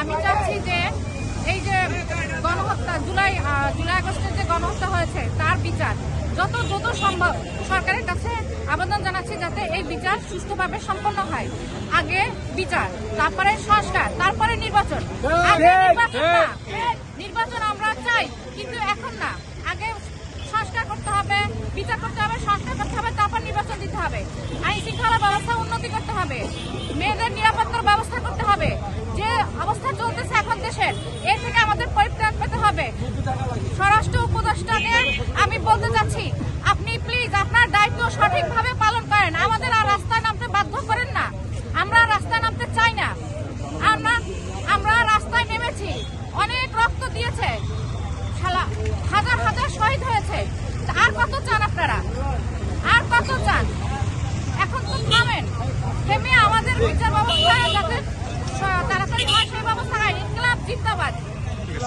আমি চাচ্ছি যে এই যে গণহত্যা জুলাই আগস্টের যে গণহত্যা হয়েছে তার বিচার যত দ্রুত সম্ভব সরকারের কাছে আবেদন জানাচ্ছি যাতে এই বিচার সুষ্ঠুভাবে সম্পন্ন হয়। আগে বিচার, তারপরে সংস্কার, তারপরে নির্বাচন। আগে নির্বাচন আমরা চাই, কিন্তু এখন না। আগে সংস্কার করতে হবে, বিচার করতে হবে, সংস্কার করতে হবে, তারপর নির্বাচন দিতে হবে। আইন শৃঙ্খলা ব্যবস্থা উন্নতি করতে হবে, মেয়েদের নিরাপত্তার ব্যবস্থা করতে হবে। যে অবস্থা চলতেছে এখন দেশের, এর থেকে আমাদের পরিত্রাণ পেতে হবে। স্বরাষ্ট্র উপদেষ্টাকে আমি বলতে চাচ্ছি, আপনি প্লিজ আপনার দায়িত্ব সঠিকভাবে পালন করেন, আমাদের আর রাস্তায় নামতে বাধ্য করেন না। আমরা রাস্তায় নামতে চাই না। আমরা রাস্তায় নেমেছি, অনেক রক্ত দিয়েছে, হাজার হাজার শহীদ হয়েছে। আর কত চান আপনারা? আর কত চান? এখন তো থামেন, থেমে আমাদের বিচার ব্যবস্থা যাতে তাড়াতাড়ি হয় সেই ব্যবস্থা